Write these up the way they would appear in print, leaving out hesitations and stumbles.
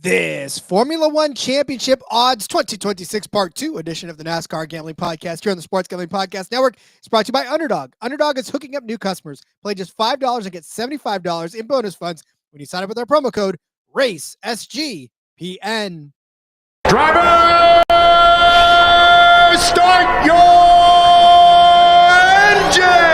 This Formula One Championship Odds 2026 Part 2 edition of the NASCAR Gambling Podcast here on the Sports Gambling Podcast Network is brought to you by Underdog. Underdog is hooking up new customers. Play just $5 and get $75 in bonus funds when you sign up with our promo code RACESGPN. Driver, start your engine!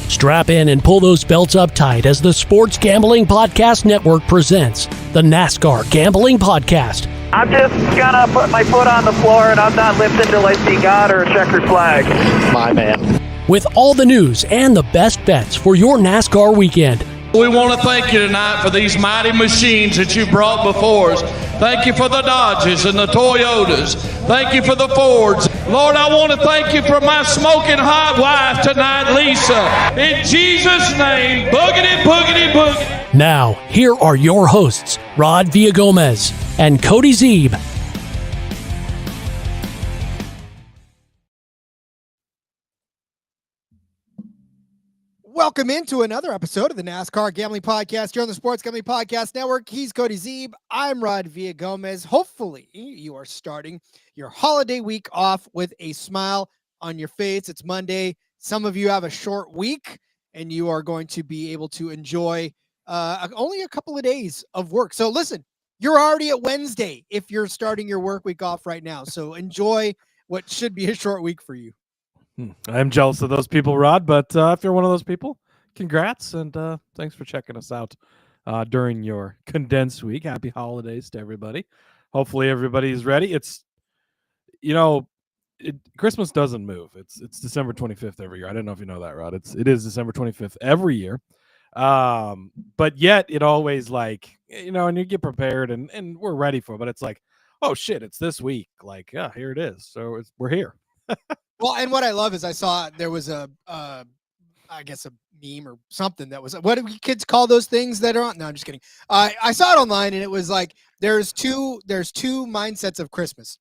Strap in and pull those belts up tight as the Sports Gambling Podcast Network presents the NASCAR Gambling Podcast. I'm just gonna put my foot on the floor and I'm not lifting till I see God or a checkered flag. My man. With all the news and the best bets for your NASCAR weekend. We want to thank you tonight for these mighty machines that you brought before us. Thank you for the Dodges and the Toyotas. Thank you for the Fords. Lord, I want to thank you for my smoking hot wife tonight, Lisa. In Jesus' name, boogity, boogity, boogity. Now, here are your hosts, Rod Villagomez and Cody Zeeb. Welcome into another episode of the NASCAR Gambling Podcast here on the Sports Gambling Podcast Network. He's Cody Zeeb. I'm Rod Villagomez. Hopefully, you are starting your holiday week off with a smile on your face. It's Monday. Some of you have a short week, and you are going to be able to enjoy only a couple of days of work. So listen, you're already at Wednesday if you're starting your work week off right now. So enjoy what should be a short week for you. I'm jealous of those people, Rod, but if you're one of those people, congrats, and thanks for checking us out during your condensed week. Happy holidays to everybody. Hopefully everybody's ready. It's, Christmas doesn't move. It's December 25th every year. I don't know if you know that, Rod. It is December 25th every year. But yet it always and you get prepared and we're ready for it, but it's like, oh shit, it's this week. Like, yeah, here it is. So we're here. Well, and what I love is I saw there was a meme or something that was, what do kids call those things that are on? No, I'm just kidding. I saw it online and it was like, there's two mindsets of Christmas.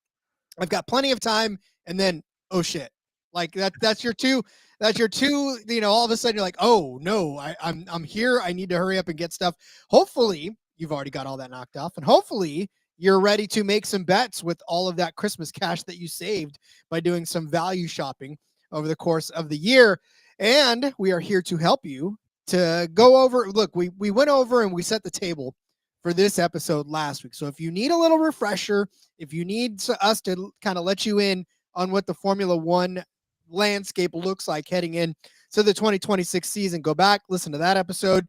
I've got plenty of time. And then, oh shit, like that's your two, all of a sudden you're like, oh no, I'm here. I need to hurry up and get stuff. Hopefully you've already got all that knocked off, and hopefully you're ready to make some bets with all of that Christmas cash that you saved by doing some value shopping over the course of the year. And we are here to help you to go over. Look, we went over and we set the table for this episode last week. So if you need a little refresher, if you need us to kind of let you in on what the Formula One landscape looks like heading in to the 2026 season, go back, listen to that episode.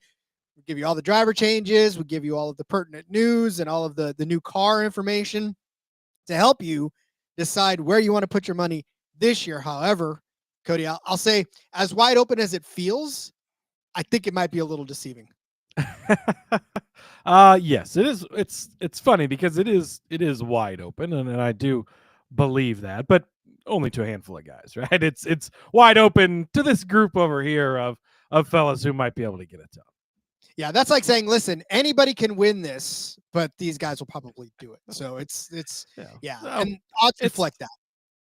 We'll give you all the driver changes. We'll give you all of the pertinent news and all of the new car information to help you decide where you want to put your money this year. However, Cody, I'll say, as wide open as it feels, I think it might be a little deceiving. Yes, it is. It's funny because it is wide open, and I do believe that, but only to a handful of guys, right? It's wide open to this group over here of fellas who might be able to get it done. Yeah, that's like saying, listen, anybody can win this, but these guys will probably do it. So it's and odds reflect that.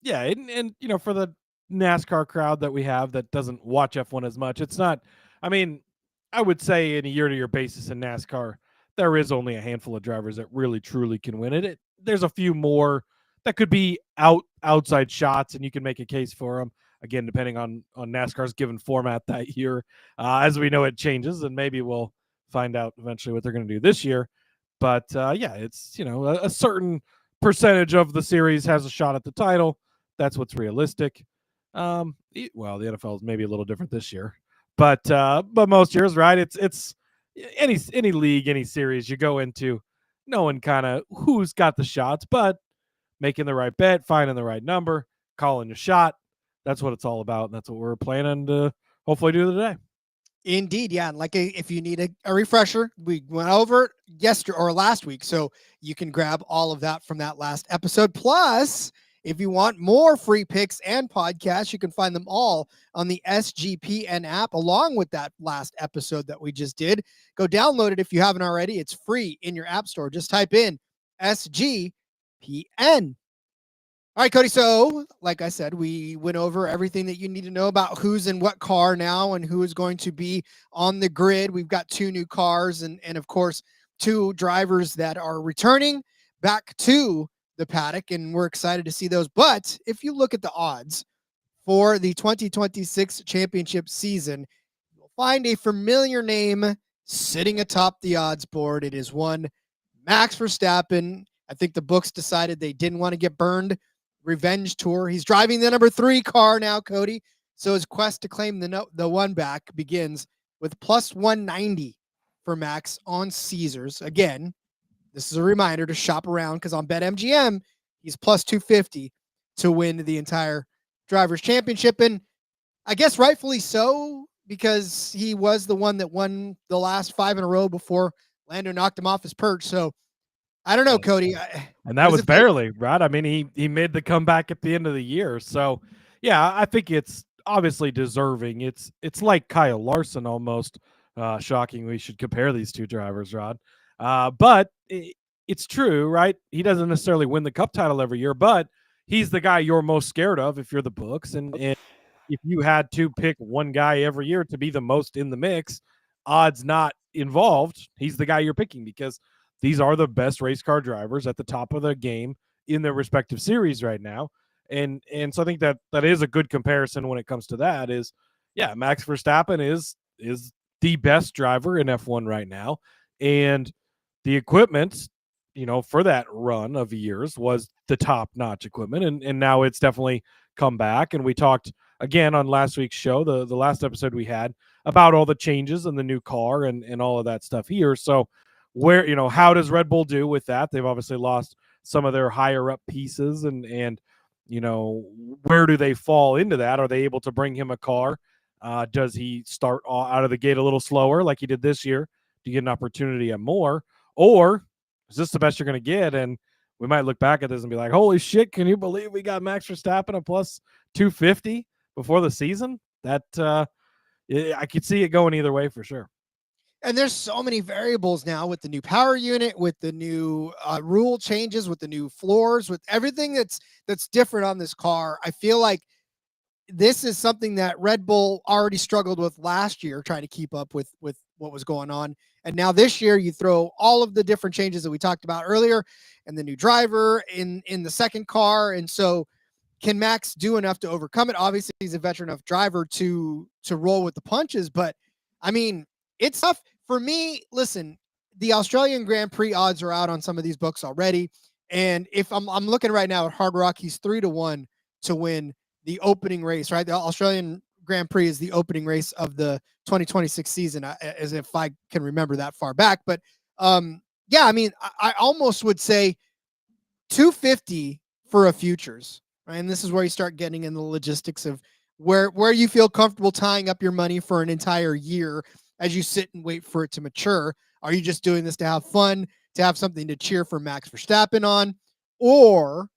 Yeah, and for the NASCAR crowd that we have that doesn't watch F1 as much, it's not. I mean, I would say in a year-to-year basis in NASCAR, there is only a handful of drivers that really truly can win it. There's a few more that could be outside shots, and you can make a case for them. Again, depending on NASCAR's given format that year, as we know, it changes, and maybe we'll find out eventually what they're going to do this year. But it's a certain percentage of the series has a shot at the title. That's what's realistic. Well, the NFL is maybe a little different this year, but most years, right? It's any league, any series you go into, knowing kind of who's got the shots, but making the right bet, finding the right number, calling a shot. That's what it's all about. And that's what we're planning to hopefully do today. Indeed, yeah. And if you need a refresher, we went over it yesterday or last week, so you can grab all of that from that last episode. Plus, if you want more free picks and podcasts, you can find them all on the SGPN app, along with that last episode that we just did. Go download it if you haven't already. It's free in your app store. Just type in SGPN. All right, Cody. So, like I said, we went over everything that you need to know about who's in what car now and who is going to be on the grid. We've got 2 new cars and of course, 2 drivers that are returning back to the paddock, and we're excited to see those. But if you look at the odds for the 2026 championship season, you'll find a familiar name sitting atop the odds board. It is one Max Verstappen. I think the books decided they didn't want to get burned. Revenge tour. He's driving the number 3 car now, Cody. So his quest to claim the one back begins with plus 190 for Max on Caesars. Again, this is a reminder to shop around because on BetMGM, he's plus 250 to win the entire Drivers' Championship. And I guess rightfully so, because he was the one that won the last 5 in a row before Lando knocked him off his perch. So I don't know, Cody. And that was barely, right? I mean, he made the comeback at the end of the year. So, yeah, I think it's obviously deserving. It's like Kyle Larson almost. Shocking we should compare these 2 drivers, Rod. But it's true, right? He doesn't necessarily win the Cup title every year, but he's the guy you're most scared of if you're the books. And if you had to pick one guy every year to be the most in the mix, odds not involved, he's the guy you're picking because these are the best race car drivers at the top of the game in their respective series right now. And so I think that is a good comparison when it comes to that is, yeah, Max Verstappen is the best driver in F1 right now. And the equipment, for that run of years was the top-notch equipment. And now it's definitely come back. And we talked again on last week's show, the last episode we had, about all the changes in the new car and all of that stuff here. So where, how does Red Bull do with that? They've obviously lost some of their higher up pieces and where do they fall into that? Are they able to bring him a car? Does he start out of the gate a little slower like he did this year? Do you get an opportunity at more? Or is this the best you're going to get? And we might look back at this and be like, holy shit, can you believe we got Max Verstappen a plus 250 before the season? That I could see it going either way for sure. And there's so many variables now with the new power unit, with the new rule changes, with the new floors, with everything that's different on this car. I feel like this is something that Red Bull already struggled with last year, trying to keep up with what was going on. And now this year you throw all of the different changes that we talked about earlier and the new driver in the second car. And so can Max do enough to overcome it? Obviously he's a veteran enough driver to roll with the punches, but I mean, it's tough for me. Listen, the Australian Grand Prix odds are out on some of these books already. And if I'm looking right now at Hard Rock, he's 3-1 to win the opening race, right? The Australian Grand Prix is the opening race of the 2026 season, as if I can remember that far back. But yeah, I mean, I almost would say 250 for a futures, right? And this is where you start getting in the logistics of where you feel comfortable tying up your money for an entire year as you sit and wait for it to mature. Are you just doing this to have fun, to have something to cheer for Max Verstappen on? Or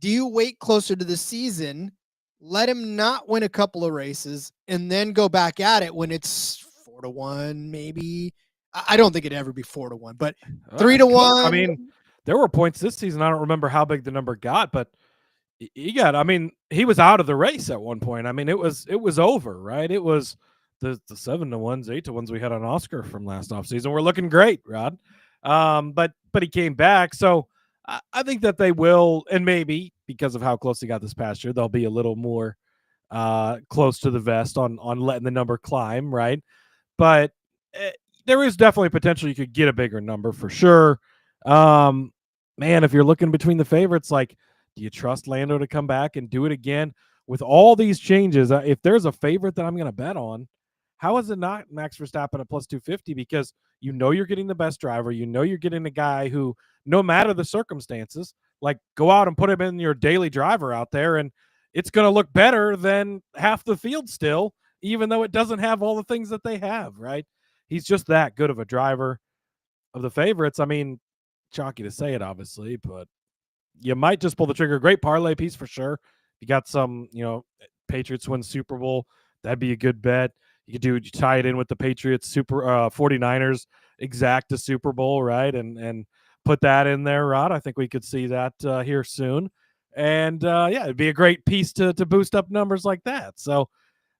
do you wait closer to the season, let him not win a couple of races, and then go back at it when it's 4-1, maybe? I don't think it'd ever be 4-1, but 3-1. I mean, there were points this season. I don't remember how big the number got, but he was out of the race at one point. I mean, it was over, right? It was the 7-1s, 8-1s we had on Oscar from last offseason were looking great, Rod. But he came back. So I think that they will, and maybe because of how close he got this past year, they'll be a little more close to the vest on letting the number climb, right? But there is definitely potential you could get a bigger number for sure. Man, if you're looking between the favorites, like, do you trust Lando to come back and do it again with all these changes? If there's a favorite that I'm going to bet on, How is it not Max Verstappen at plus 250? Because you know you're getting the best driver. You know you're getting a guy who, no matter the circumstances, like go out and put him in your daily driver out there, and it's going to look better than half the field still, even though it doesn't have all the things that they have, right? He's just that good of a driver. Of the favorites, I mean, chalky to say it, obviously, but you might just pull the trigger. Great parlay piece for sure. You got some, Patriots win Super Bowl. That'd be a good bet. You could tie it in with the Patriots 49ers exact to Super Bowl, right? And put that in there, Rod. I think we could see that here soon. And it'd be a great piece to boost up numbers like that. So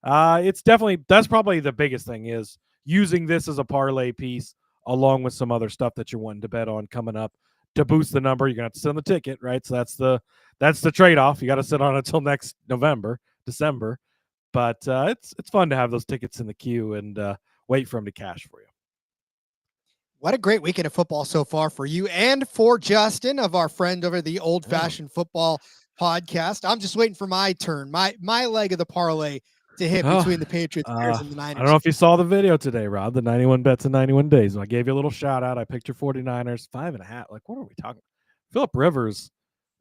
it's definitely, that's probably the biggest thing, is using this as a parlay piece along with some other stuff that you're wanting to bet on coming up to boost the number. You're gonna have to sit on the ticket, right? So that's the trade-off. You got to sit on it until next December. But it's fun to have those tickets in the queue and wait for them to cash for you. What a great weekend of football so far for you and for Justin, of our friend over the Old Fashioned Football Podcast. I'm just waiting for my turn, my leg of the parlay to hit between the Patriots, Bears, and the Niners. I don't know if you saw the video today, Rob, the 91 bets in 91 days. I gave you a little shout out. I picked your 49ers 5.5. Like, what are we talking? Phillip Rivers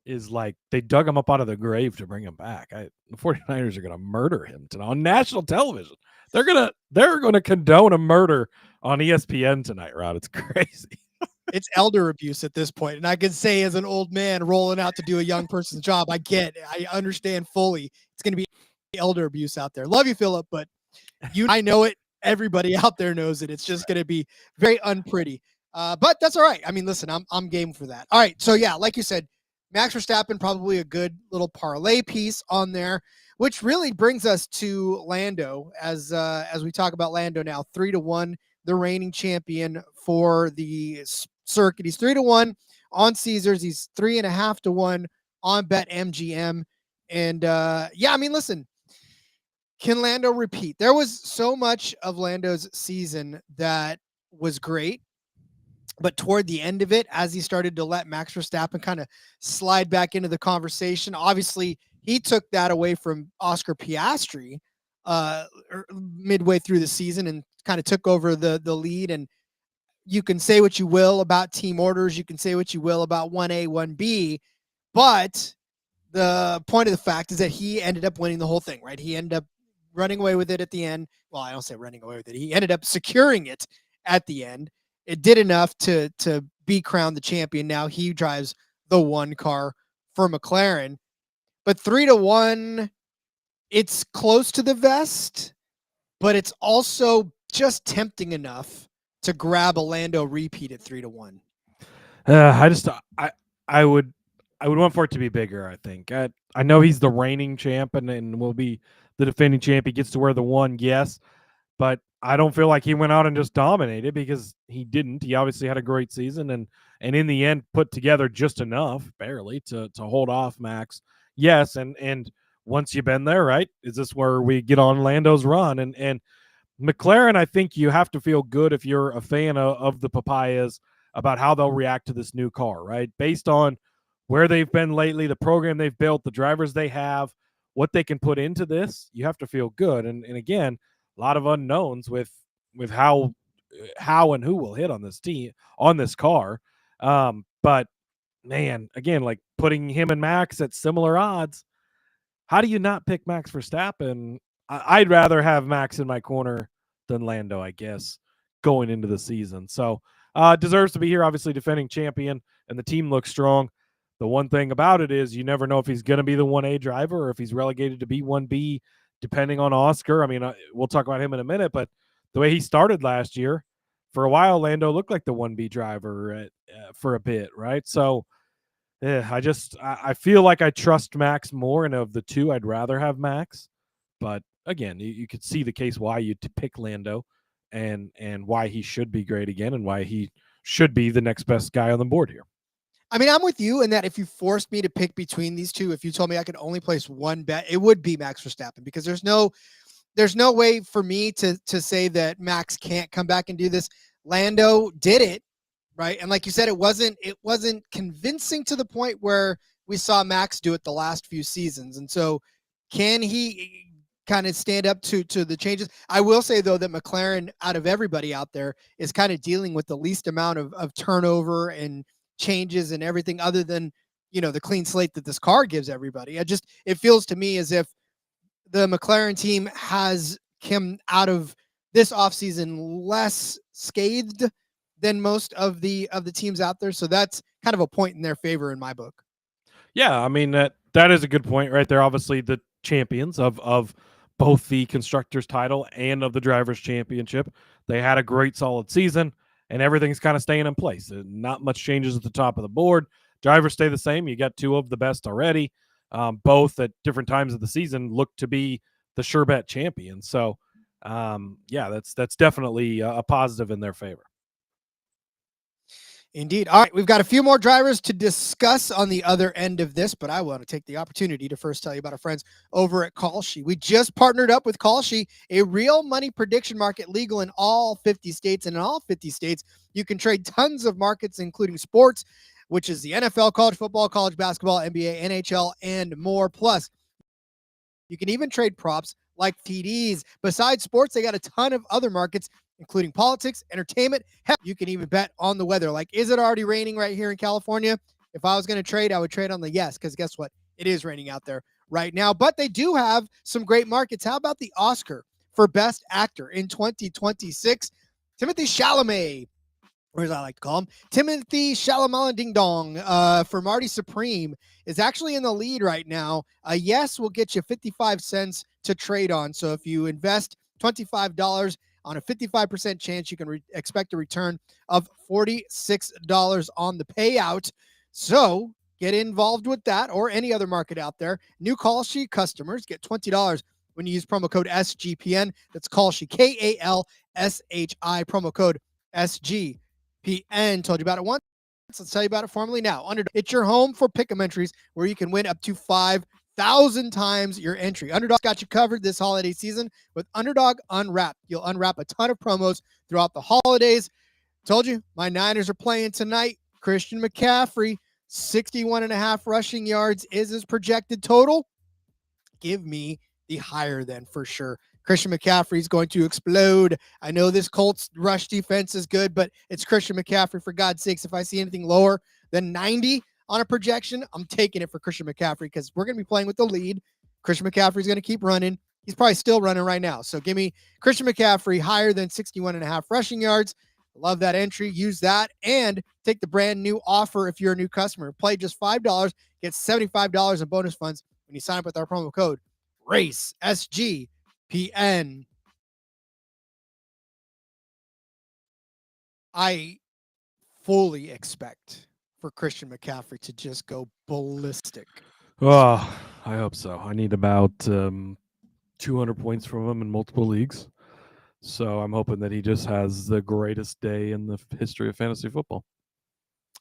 is like, they dug him up out of the grave to bring him back. The 49ers are going to murder him tonight on national television. They're going to condone a murder on ESPN tonight, Rod. It's crazy. It's elder abuse at this point. And I can say, as an old man rolling out to do a young person's job, I understand fully. It's going to be elder abuse out there. Love you, Philip, but I know it. Everybody out there knows it. It's just going to be very unpretty. But that's all right. I mean, listen, I'm game for that. All right. So yeah, like you said, Max Verstappen, probably a good little parlay piece on there, which really brings us to Lando as we talk about Lando now. 3-1, the reigning champion for the circuit. He's 3-1 on Caesars. He's 3.5-1 on BetMGM. And I mean, listen, can Lando repeat? There was so much of Lando's season that was great, but toward the end of it, as he started to let Max Verstappen kind of slide back into the conversation, obviously he took that away from Oscar Piastri midway through the season and kind of took over the lead. And you can say what you will about team orders. You can say what you will about 1A, 1B, but the point of the fact is that he ended up winning the whole thing, right? He ended up running away with it at the end. Well, I don't say running away with it. He ended up securing it at the end. It did enough to be crowned the champion. Now he drives the one car for McLaren. But 3-1, it's close to the vest, but it's also just tempting enough to grab a Lando repeat at 3-1. I would want for it to be bigger, I think. I know he's the reigning champ and will be the defending champ. He gets to wear the one, yes. But I don't feel like he went out and just dominated, because he didn't. He obviously had a great season and in the end put together just enough, barely, to hold off Max. Yes, and once you've been there, right, is this where we get on Lando's run? And McLaren, I think you have to feel good if you're a fan of the Papayas about how they'll react to this new car, right? Based on where they've been lately, the program they've built, the drivers they have, what they can put into this, you have to feel good. And again, a lot of unknowns with how and who will hit on this team, on this car. But man, again, like putting him and Max at similar odds, how do you not pick Max Verstappen? I'd rather have Max in my corner than Lando, I guess, going into the season. So deserves to be here, obviously defending champion, and the team looks strong. The one thing about it is you never know if he's going to be the 1A driver or if he's relegated to be 1B, depending on Oscar. I mean, we'll talk about him in a minute, but the way he started last year, for a while, Lando looked like the 1B driver for a bit, right? So I feel like I trust Max more, and of the two, I'd rather have Max. But again, you could see the case why you pick Lando and why he should be great again and why he should be the next best guy on the board here. I mean, I'm with you in that if you forced me to pick between these two, if you told me I could only place one bet, it would be Max Verstappen, because there's no way for me to say that Max can't come back and do this. Lando did it, right? And like you said, it wasn't convincing to the point where we saw Max do it the last few seasons. And so can he kind of stand up to the changes. I will say, though, that McLaren, out of everybody out there, is kind of dealing with the least amount of turnover and changes and everything other than, the clean slate that this car gives everybody. It feels to me as if the McLaren team has come out of this offseason less scathed than most of the teams out there. So that's kind of a point in their favor in my book. Yeah, I mean, that is a good point right there. Obviously, the champions of both the Constructors title and of the Drivers' Championship. They had a great, solid season, and everything's kind of staying in place. Not much changes at the top of the board. Drivers stay the same. You got two of the best already. Both at different times of the season look to be the sure bet champions. So, that's definitely a positive in their favor. Indeed. All right, we've got a few more drivers to discuss on the other end of this, but I want to take the opportunity to first tell you about our friends over at Kalshi. We just partnered up with Kalshi, a real money prediction market legal in all 50 states. And in all 50 states, you can trade tons of markets, including sports, which is the NFL, college football, college basketball, NBA, NHL, and more. Plus, you can even trade props like TDs. Besides sports, they got a ton of other markets, including politics, entertainment. Heck, you can even bet on the weather. Like, is it already raining right here in California? If I was going to trade, I would trade on the yes, because guess what? It is raining out there right now. But they do have some great markets. How about the Oscar for Best Actor in 2026? Timothée Chalamet, or as I like to call him, Timothée Chalamet Ding Dong for Marty Supreme is actually in the lead right now. A yes will get you 55 cents to trade on. So if you invest $25 on a 55% chance, you can expect a return of $46 on the payout. So get involved with that or any other market out there. New Kalshi customers get $20 when you use promo code SGPN. That's Kalshi, Kalshi, promo code SGPN. Told you about it once. Let's tell you about it formally now. Underdog. It's your home for pick'em entries where you can win up to 5,000 times your entry. Underdog's got you covered this holiday season with Underdog Unwrapped. You'll unwrap a ton of promos throughout the holidays. Told you, my Niners are playing tonight. Christian McCaffrey, 61.5 rushing yards is his projected total. Give me the higher then for sure. Christian McCaffrey is going to explode. I know this Colts rush defense is good, but it's Christian McCaffrey. For God's sakes, if I see anything lower than 90 on a projection, I'm taking it for Christian McCaffrey because we're going to be playing with the lead. Christian McCaffrey is going to keep running. He's probably still running right now. So give me Christian McCaffrey higher than 61.5 rushing yards. Love that entry. Use that and take the brand new offer if you're a new customer. Play just $5, get $75 in bonus funds when you sign up with our promo code RACE, SGPN. I fully expect for Christian McCaffrey to just go ballistic. Oh, I hope so. I need about 200 points from him in multiple leagues. So I'm hoping that he just has the greatest day in the history of fantasy football.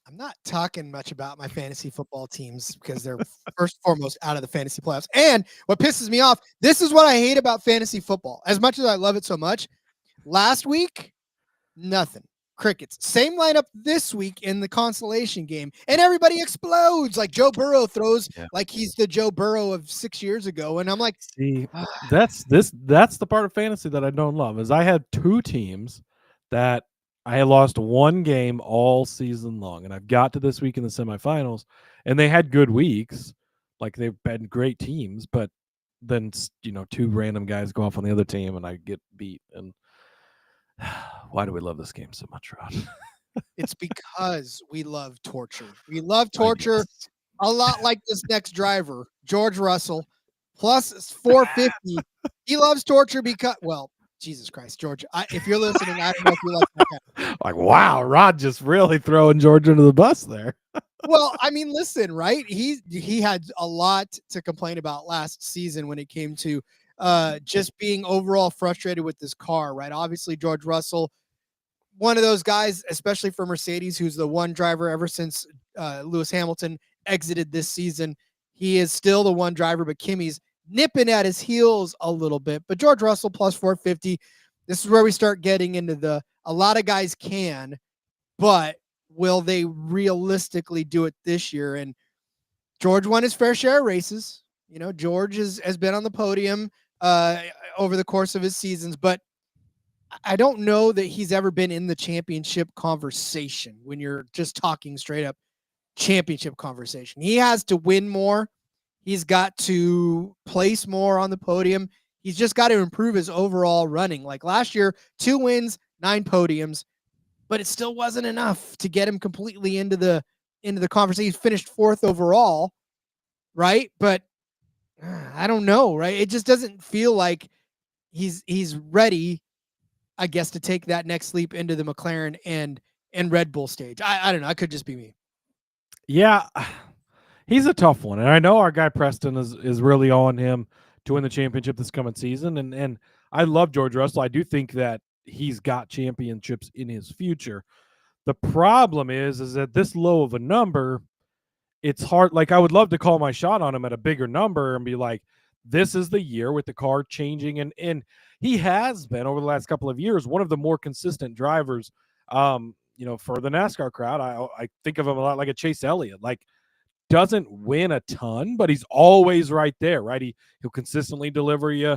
I'm not talking much about my fantasy football teams because they're first and foremost out of the fantasy playoffs. And what pisses me off, this is what I hate about fantasy football. As much as I love it so much, last week, nothing. Crickets. Same lineup this week in the consolation game, and everybody explodes. Like Joe Burrow throws like he's the Joe Burrow of 6 years ago, and I'm like, see, that's the part of fantasy that I don't love. Is I had two teams that I had lost one game all season long, and I've got to this week in the semifinals, and they had good weeks, like they've been great teams, but then two random guys go off on the other team, and I get beat. And why do we love this game so much, Rod? It's because we love torture. We love torture a lot like this next driver, George Russell, plus 450. He loves torture because, well, Jesus Christ, George, if you're listening, I don't know if you like that. Like, wow, Rod just really throwing George under the bus there. Well, I mean, listen, right? He had a lot to complain about last season when it came to just being overall frustrated with this car, right? Obviously, George Russell, one of those guys, especially for Mercedes, who's the one driver ever since Lewis Hamilton exited this season. He is still the one driver, but Kimi's nipping at his heels a little bit. But George Russell plus 450, this is where we start getting into a lot of guys can, but will they realistically do it this year? And George won his fair share of races. George has been on the podium over the course of his seasons, but I don't know that he's ever been in the championship conversation when you're just talking straight up championship conversation. He has to win more. He's got to place more on the podium. He's just got to improve his overall running. Like last year, 2 wins, 9 podiums, but it still wasn't enough to get him completely into the conversation. He finished 4th overall, right? But I don't know, right? It just doesn't feel like he's ready, I guess, to take that next leap into the McLaren and Red Bull stage. I don't know. It could just be me. Yeah, he's a tough one. And I know our guy Preston is really on him to win the championship this coming season. And I love George Russell. I do think that he's got championships in his future. The problem is at this low of a number, it's hard. Like, I would love to call my shot on him at a bigger number and be like, this is the year with the car changing. And he has been, over the last couple of years, one of the more consistent drivers, for the NASCAR crowd. I think of him a lot like a Chase Elliott. Like, doesn't win a ton, but he's always right there, right? He'll consistently deliver you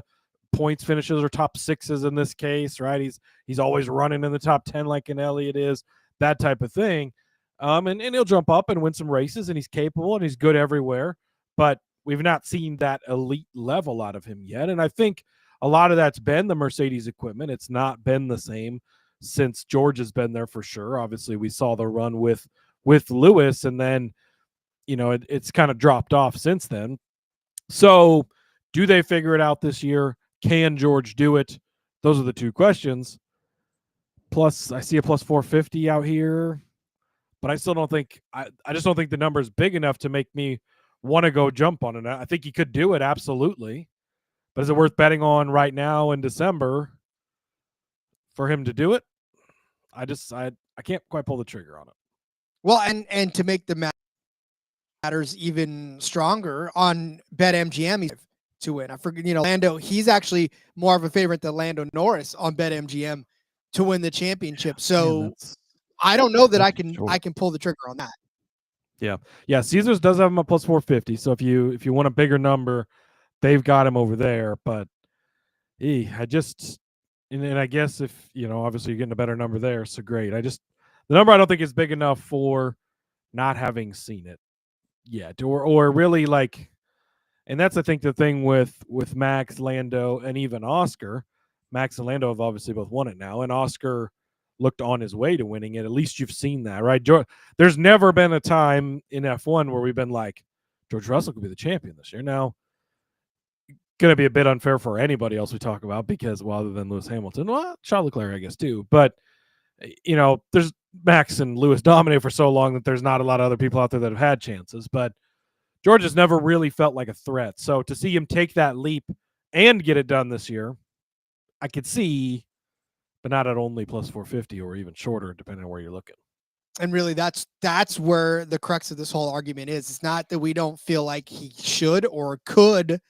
points, finishes, or top 6s in this case, right? He's always running in the top 10 like an Elliott is, that type of thing. And he'll jump up and win some races, and he's capable and he's good everywhere, but we've not seen that elite level out of him yet. And I think a lot of that's been the Mercedes equipment. It's not been the same since George has been there, for sure. Obviously, we saw the run with Lewis, and then, it's kind of dropped off since then. So do they figure it out this year? Can George do it? Those are the 2 questions. Plus, I see a plus 450 out here, but I still don't think I just don't think the number is big enough to make me want to go jump on it. I think he could do it, absolutely. But is it worth betting on right now in December for him to do it? I can't quite pull the trigger on it. Well, and to make the matters even stronger, on BetMGM he's to win. I forget, Lando, he's actually more of a favorite than Lando Norris on BetMGM to win the championship. So I don't know that I can pull the trigger on that. Yeah. Caesars does have him a plus 450. So if you want a bigger number, they've got him over there. But and I guess if, obviously you're getting a better number there, so great. The number I don't think is big enough for not having seen it yet, or really, like, and that's, I think, the thing with Max, Lando, and even Oscar. Max and Lando have obviously both won it now, and Oscar looked on his way to winning it. At least you've seen that, right? There's never been a time in F1 where we've been like, George Russell could be the champion this year. Now, going to be a bit unfair for anybody else we talk about, because, well, other than Lewis Hamilton, well, Charles Leclerc, I guess, too. But, there's Max and Lewis dominate for so long that there's not a lot of other people out there that have had chances. But George has never really felt like a threat. So to see him take that leap and get it done this year, I could see, but not at only plus 450 or even shorter, depending on where you're looking. And really, that's where the crux of this whole argument is. It's not that we don't feel like he should or could.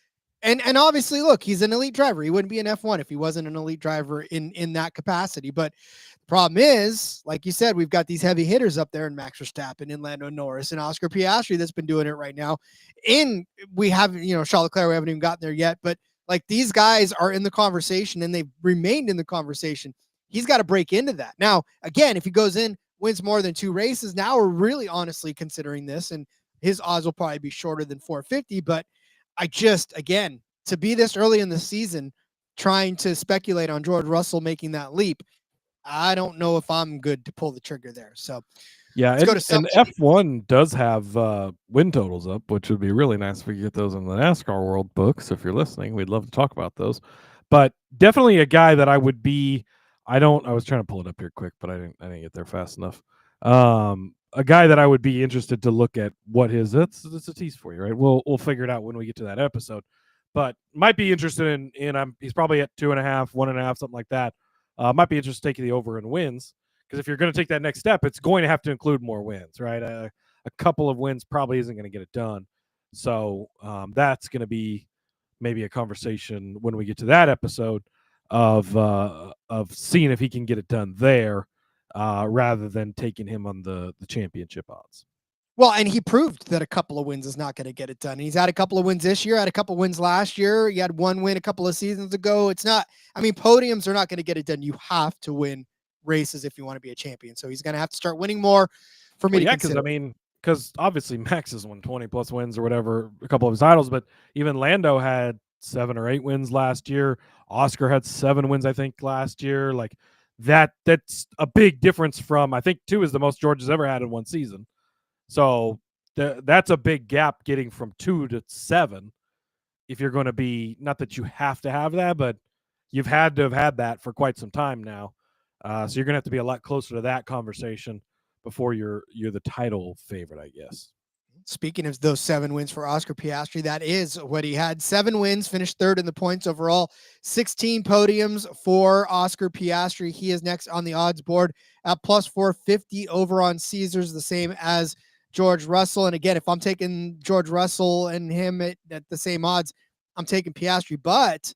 And obviously, look, he's an elite driver. He wouldn't be an F1 if he wasn't an elite driver in that capacity. But the problem is, like you said, we've got these heavy hitters up there in Max Verstappen and Lando Norris and Oscar Piastri that's been doing it right now. And we haven't, Charles Leclerc, we haven't even gotten there yet. But like, these guys are in the conversation and they've remained in the conversation. He's got to break into that. Now, again, if he goes in, wins more than 2 races, now we're really honestly considering this, and his odds will probably be shorter than 450. But again, to be this early in the season, trying to speculate on George Russell making that leap, I don't know if I'm good to pull the trigger there. So yeah, and F1 does have win totals up, which would be really nice if we get those in the NASCAR world books. If you're listening, we'd love to talk about those. But definitely a guy that I would be. I was trying to pull it up here quick, but I didn't get there fast enough. A guy that I would be interested to look at what his. That's a tease for you, right? We'll figure it out when we get to that episode. But might be interested in he's probably at 2.5, 1.5, something like that. Might be interested in taking the over in wins, because if you're going to take that next step, it's going to have to include more wins, right? A couple of wins probably isn't going to get it done. So that's going to be maybe a conversation when we get to that episode of seeing if he can get it done there, rather than taking him on the championship odds. Well, and he proved that a couple of wins is not going to get it done. He's had a couple of wins this year, had a couple of wins last year. He had one win a couple of seasons ago. It's not, I mean, podiums are not going to get it done. You have to win races if you want to be a champion. So he's going to have to start winning more for me to consider. Because obviously Max has won 20 plus wins or whatever, a couple of his titles, but even Lando had 7 or 8 wins last year. Oscar had 7 wins, I think, last year. Like that's a big difference from, I think 2 is the most George has ever had in one season. So that's a big gap getting from 2 to 7. If you're going to be, not that you have to have that, but you've had to have had that for quite some time now. So you're going to have to be a lot closer to that conversation before you're the title favorite, I guess. Speaking of those 7 wins for Oscar Piastri, that is what he had. 7 wins, finished 3rd in the points overall. 16 podiums for Oscar Piastri. He is next on the odds board at plus 450 over on Caesars, the same as George Russell. And again, if I'm taking George Russell and him at the same odds, I'm taking Piastri. But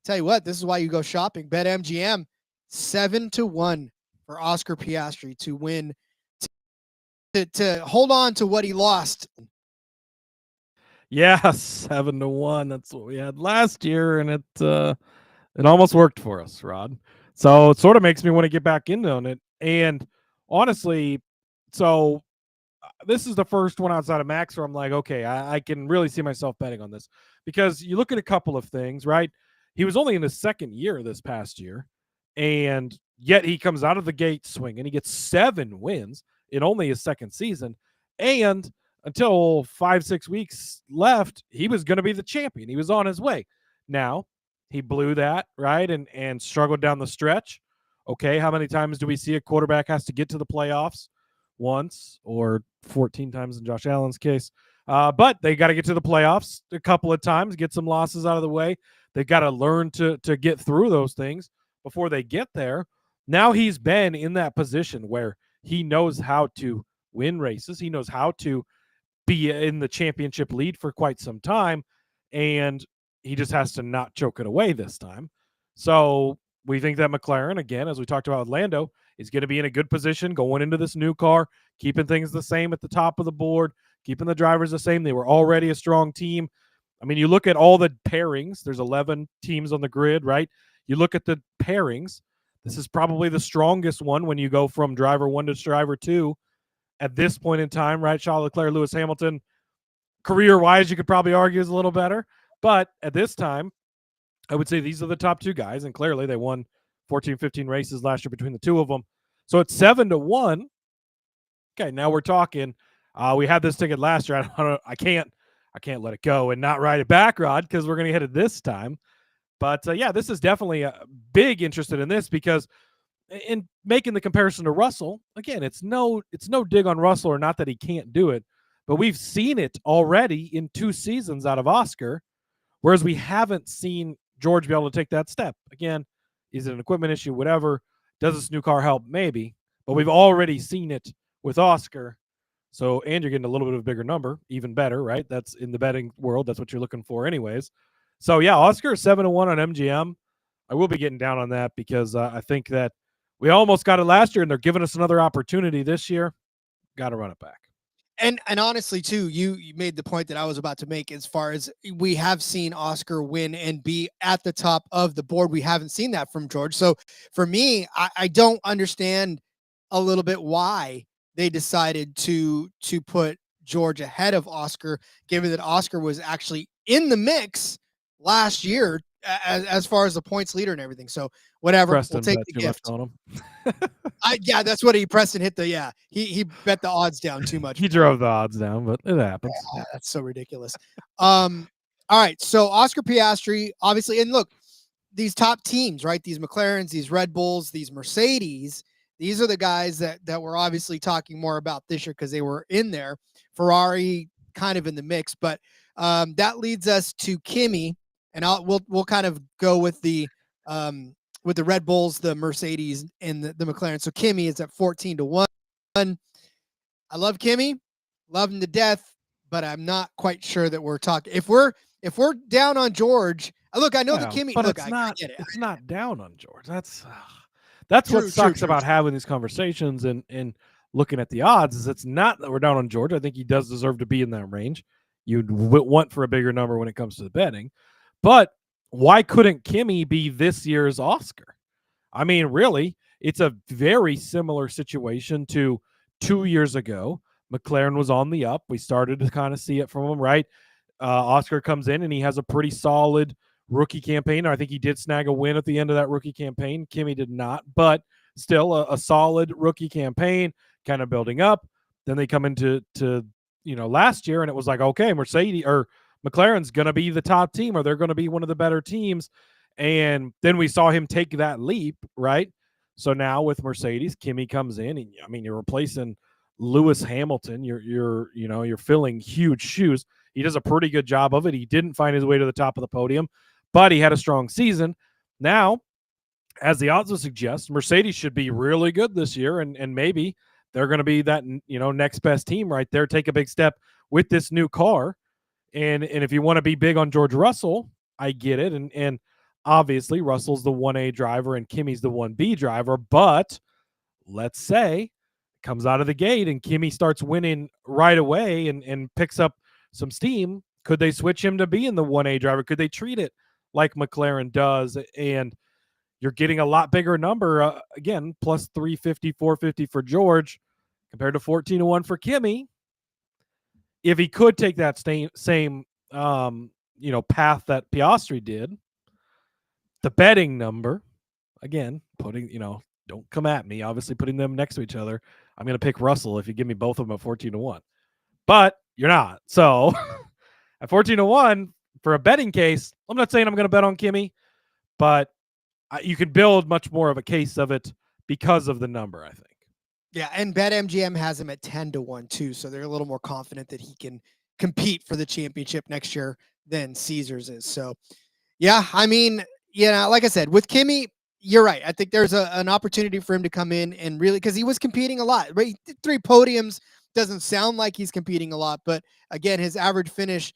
tell you what, this is why you go shopping. BetMGM 7-1 for Oscar Piastri to win, to hold on to what he lost. Yeah, 7-1. That's what we had last year, and it almost worked for us, Rod. So it sort of makes me want to get back in on it. And honestly, so this is the first one outside of Max where I'm like, okay, I can really see myself betting on this, because you look at a couple of things, right? He was only in his 2nd year this past year, and yet he comes out of the gate swinging. He gets 7 wins in only his 2nd season, and until 5-6 weeks left, he was going to be the champion. He was on his way. Now he blew that, right, and struggled down the stretch. Okay, how many times do we see a quarterback has to get to the playoffs? Once, or 14 times in Josh Allen's case. But they got to get to the playoffs a couple of times, get some losses out of the way. They got to learn to get through those things before they get there. Now he's been in that position where he knows how to win races. He knows how to be in the championship lead for quite some time, and he just has to not choke it away this time. So we think that McLaren, again, as we talked about with Lando, is going to be in a good position going into this new car, keeping things the same at the top of the board, keeping the drivers the same. They were already a strong team. I mean, you look at all the pairings. There's 11 teams on the grid, right? You look at the pairings. This is probably the strongest one when you go from driver 1 to driver 2 at this point in time, right? Charles Leclerc, Lewis Hamilton, career-wise, you could probably argue is a little better. But at this time, I would say these are the top 2 guys, and clearly they won 14, 15 races last year between the 2 of them. So it's 7-1. Okay, now we're talking. We had this ticket last year. I can't let it go and not ride it back, Rod, because we're going to hit it this time. But yeah, this is definitely a big interested in this, because in making the comparison to Russell, again, it's no dig on Russell, or not that he can't do it, but we've seen it already in 2 seasons out of Oscar, whereas we haven't seen George be able to take that step. Again, is it an equipment issue? Whatever. Does this new car help? Maybe. But we've already seen it with Oscar. So, and you're getting a little bit of a bigger number, even better, right? That's in the betting world. That's what you're looking for anyways. So, yeah, Oscar is 7-1 on MGM. I will be getting down on that, because I think that we almost got it last year, and they're giving us another opportunity this year. Got to run it back. And honestly, too, you made the point that I was about to make, as far as we have seen Oscar win and be at the top of the board. We haven't seen that from George. So for me, I don't understand a little bit why they decided to put George ahead of Oscar, given that Oscar was actually in the mix last year as far as the points leader and everything. So whatever, Preston, we'll take the gift. On him. Yeah, that's what Preston hit the, yeah. He bet the odds down too much. He drove the odds down, but it happens. Yeah, that's so ridiculous. All right, so Oscar Piastri, obviously, and look, these top teams, right? These McLarens, these Red Bulls, these Mercedes, these are the guys that we're obviously talking more about this year, because they were in there. Ferrari kind of in the mix, but that leads us to Kimi, and we'll kind of go with the Red Bulls, the Mercedes, and the McLaren. So Kimi is at 14-1. I love Kimi, love him to death, but I'm not quite sure that we're talking. If we're down on George, look, I know the Kimi. But look, it's I not. get it. It's not down on George. That's True, what sucks true. about having these conversations and looking at the odds is it's not that we're down on George. I think he does deserve to be in that range. You'd want for a bigger number when it comes to the betting. But why couldn't Kimi be this year's Oscar? I mean, really, it's a very similar situation to 2 years ago. McLaren was on the up. We started to kind of see it from him, right? Oscar comes in and he has a pretty solid rookie campaign. I think he did snag a win at the end of that rookie campaign. Kimi did not, but still a solid rookie campaign, kind of building up. Then they come into last year, and it was like, okay, McLaren's going to be the top team, or they're going to be one of the better teams. And then we saw him take that leap, right? So now with Mercedes, Kimi comes in, and I mean, you're replacing Lewis Hamilton. You're filling huge shoes. He does a pretty good job of it. He didn't find his way to the top of the podium, but he had a strong season. Now, as the odds would suggest, Mercedes should be really good this year, and maybe they're going to be that next best team right there. Take a big step with this new car, and if you want to be big on George Russell, I get it, and obviously Russell's the 1A driver and Kimi's the 1B driver. But let's say comes out of the gate and Kimi starts winning right away and picks up some steam. Could they switch him to being the 1A driver? Could they treat it like McLaren does? And you're getting a lot bigger number, again, plus 350, 450 for George compared to 14-1 for Kimi. If he could take that same path that Piastri did, the betting number, again, don't come at me, obviously putting them next to each other. I'm going to pick Russell if you give me both of them at 14-1. But you're not. So at 14-1 for a betting case, I'm not saying I'm going to bet on Kimi, but you can build much more of a case of it because of the number, I think. Yeah, and BetMGM has him at 10-1 too, so they're a little more confident that he can compete for the championship next year than Caesars is. So, yeah, I mean, like I said, with Kimi, you're right. I think there's an opportunity for him to come in and really, because he was competing a lot, right? 3 podiums doesn't sound like he's competing a lot, but again, his average finish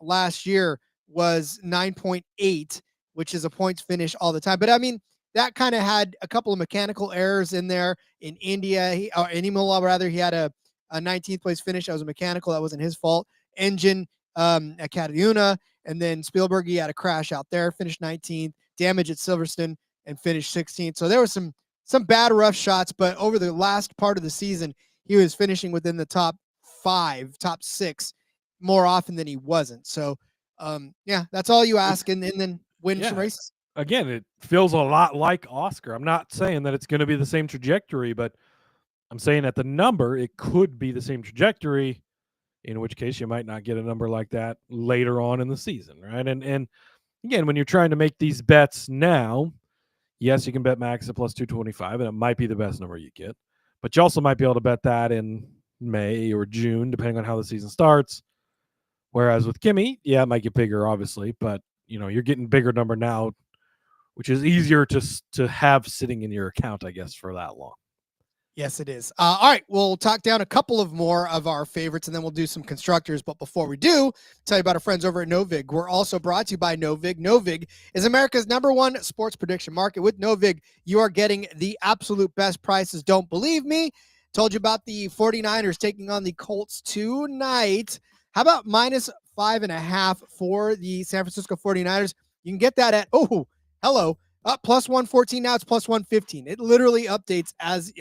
last year was 9.8, which is a points finish all the time. But I mean, that kind of had a couple of mechanical errors in there. In India, in Imola rather, he had a 19th place finish. That was a mechanical. That wasn't his fault. Engine at Cataluna, and then Spielberg, he had a crash out there, finished 19th. Damage at Silverstone and finished 16th. So there was some bad rough shots, but over the last part of the season, he was finishing within the top 5, top 6 more often than he wasn't. So that's all you ask, and then win some races. Again, it feels a lot like Oscar. I'm not saying that it's going to be the same trajectory, but I'm saying at the number, it could be the same trajectory, in which case you might not get a number like that later on in the season, right? And again, when you're trying to make these bets now, yes, you can bet Max at plus 225, and it might be the best number you get. But you also might be able to bet that in May or June, depending on how the season starts. Whereas with Kimi, it might get bigger, obviously, but you're getting bigger number now, which is easier to have sitting in your account, I guess, for that long. Yes, it is. All right, we'll talk down a couple of more of our favorites, and then we'll do some constructors. But before we do, tell you about our friends over at Novig. We're also brought to you by Novig. Novig is America's #1 sports prediction market. With Novig, you are getting the absolute best prices. Don't believe me? Told you about the 49ers taking on the Colts tonight. How about -5.5 for the San Francisco 49ers? You can get that at, up plus 114. Now it's plus 115. It literally updates as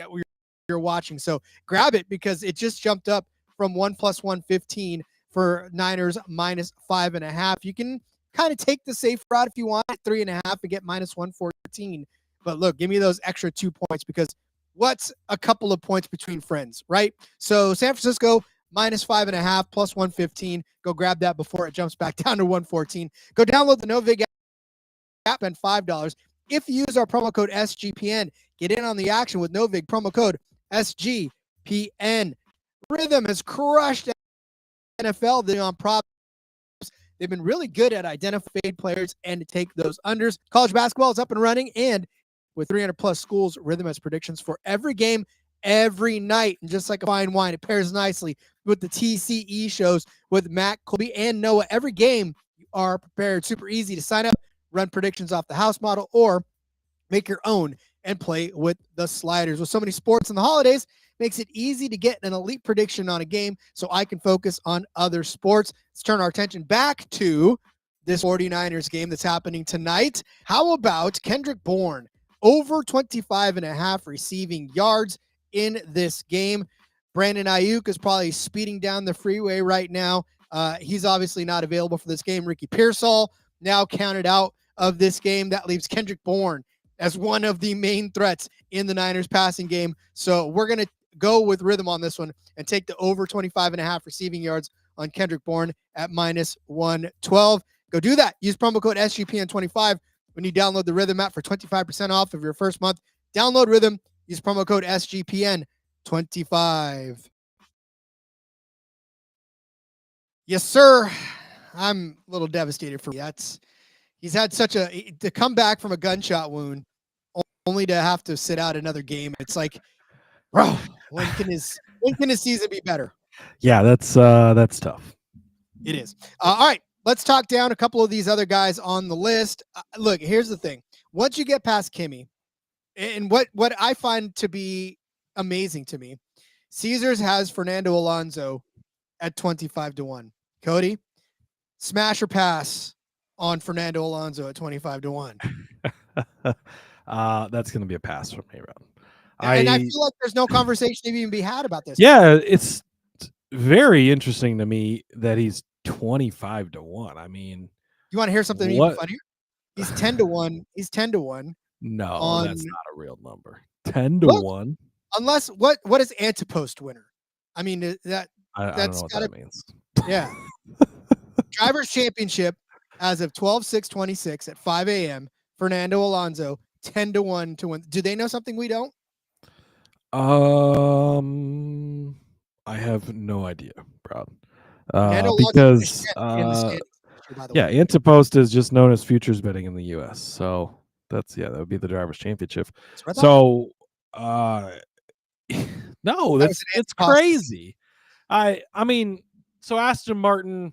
you're watching. So grab it because it just jumped up from 1 plus 115 for Niners -5.5. You can kind of take the safe route if you want, 3.5 and get -114. But look, give me those extra 2 points, because what's a couple of points between friends, right? So San Francisco -5.5 plus 115. Go grab that before it jumps back down to 114. Go download the Novig app and $5. If you use our promo code SGPN, get in on the action with Novig, promo code SGPN. Rhythm has crushed NFL on props. They've been really good at identifying players and to take those unders. College basketball is up and running, and with 300 plus schools, Rhythm has predictions for every game, every night. And just like a fine wine, it pairs nicely with the TCE shows with Matt, Colby, and Noah. Every game you are prepared. Super easy to sign up, run predictions off the house model, or make your own and play with the sliders. With so many sports in the holidays, makes it easy to get an elite prediction on a game so I can focus on other sports. Let's turn our attention back to this 49ers game that's happening tonight. How about Kendrick Bourne over 25.5 receiving yards in this game? Brandon Ayuk is probably speeding down the freeway right now. He's obviously not available for this game. Ricky Pearsall now counted out of this game. That leaves Kendrick Bourne as one of the main threats in the Niners passing game. So we're going to go with rhythm on this one and take the over 25.5 receiving yards on Kendrick Bourne at minus 112. Go do that. Use promo code SGPN25 when you download the Rhythm app for 25% off of your first month. Download Rhythm. Use promo code SGPN25. Yes, sir. I'm a little devastated for that. He's had to come back from a gunshot wound only to have to sit out another game. It's like, bro, when can his season be better? Yeah, that's tough. It is. All right, let's talk down a couple of these other guys on the list. Look, here's the thing. Once you get past Kimmy, and what I find to be amazing to me, Caesars has Fernando Alonso at 25-1. Cody, smash or pass on Fernando Alonso at 25-1. That's going to be a pass from me, Rob. And I feel like there's no conversation to even be had about this. Yeah, it's very interesting to me that he's 25-1. I mean, you want to hear something even funnier? He's 10-1. He's 10-1. No, that's not a real number. 10-1. Unless what is antipost winner? I mean I don't know what that means. Yeah. Drivers Championship as of 12/6/26 at 5 a.m. Fernando Alonso 10-1 to win. Do they know something we don't? I have no idea, Brad. Because Antipost is just known as futures betting in the U.S. So that would be the Drivers Championship. So, no, it's crazy. I mean, so Aston Martin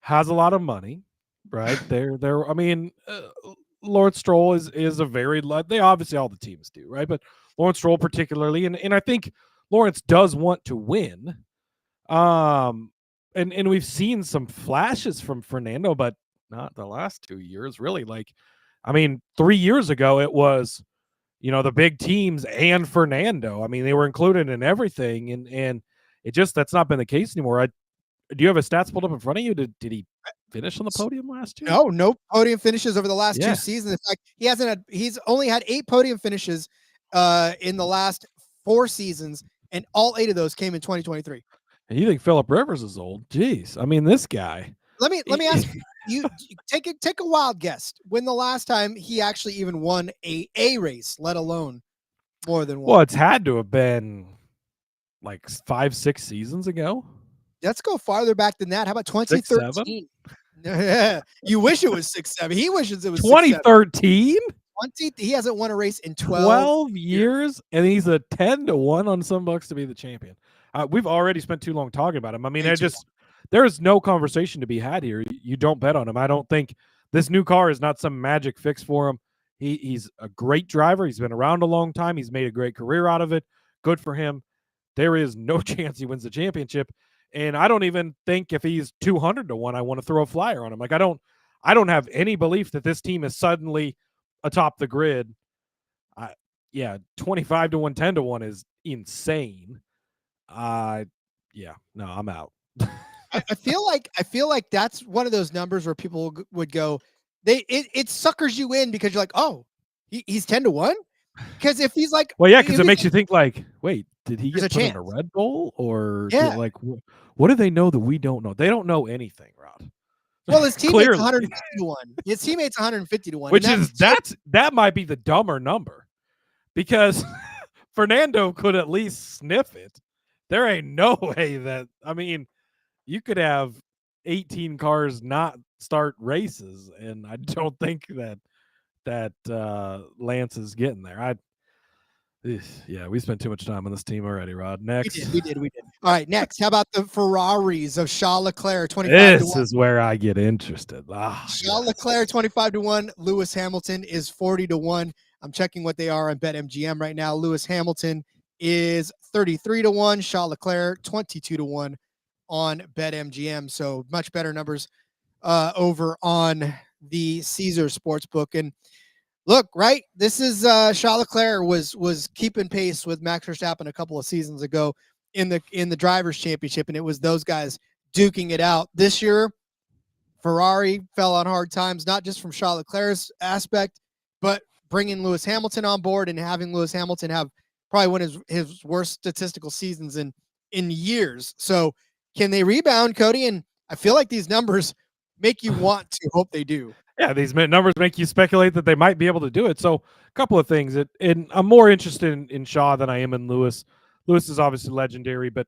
has a lot of money, right? I mean, Lawrence Stroll is a very, they obviously all the teams do, right? But Lawrence Stroll particularly, and I think Lawrence does want to win. And we've seen some flashes from Fernando, but not the last 2 years, really. Like, I mean, 3 years ago it was, the big teams and Fernando. I mean, they were included in everything, and it just, that's not been the case anymore. Do you have his stats pulled up in front of you? Did he finish on the podium last year? No podium finishes over the last 2 seasons. In fact, he's only had 8 podium finishes in the last 4 seasons, and all 8 of those came in 2023. And you think Phillip Rivers is old? Jeez. I mean, this guy. Let me ask you, take a wild guess. When the last time he actually even won a race, let alone more than one? Well, it's had to have been like 5-6 seasons ago. Let's go farther back than that. How about 2013? You wish it was 6-7. He wishes it was 2013. He hasn't won a race in 12 years, and he's a 10-1 on some bucks to be the champion. We've already spent too long talking about him. I mean, there is no conversation to be had here. You don't bet on him. I don't think this new car is not some magic fix for him. He's a great driver. He's been around a long time. He's made a great career out of it. Good for him. There is no chance he wins the championship. And I don't even think if he's 200-1, I want to throw a flyer on him. Like, I don't have any belief that this team is suddenly atop the grid. 25-1, 10-1 is insane. I'm out. I feel like that's one of those numbers where people would go, it suckers you in because you're like, oh, he's 10-1. Because if he's like, because it makes you think like, wait, did he get put in a Red Bull or what do they know that we don't know? They don't know anything, Rod. Well, his teammate's 150-1. His teammate's 150-1. Which that might be the dumber number because Fernando could at least sniff it. There ain't no way that, I mean, you could have 18 cars not start races, and I don't think that Lance is getting there. We spent too much time on this team already, Rod. Next. We did. All right, next. How about the Ferraris of Charles Leclerc, 25-1? This is where I get interested. Charles Leclerc, 25-1. Lewis Hamilton is 40-1. I'm checking what they are on BetMGM right now. Lewis Hamilton is 33-1. Charles Leclerc 22-1 on BetMGM. So much better numbers over on the Caesar Sportsbook. And look, right, this is Charles Leclerc was keeping pace with Max Verstappen a couple of seasons ago in the drivers' championship, and it was those guys duking it out. This year, Ferrari fell on hard times, not just from Charles Leclerc's aspect, but bringing Lewis Hamilton on board and having Lewis Hamilton have probably one of his worst statistical seasons in years. So can they rebound, Cody? And I feel like these numbers make you want to hope they do. Yeah, these numbers make you speculate that they might be able to do it. So a couple of things. I'm more interested in Shaw than I am in Lewis. Lewis is obviously legendary, but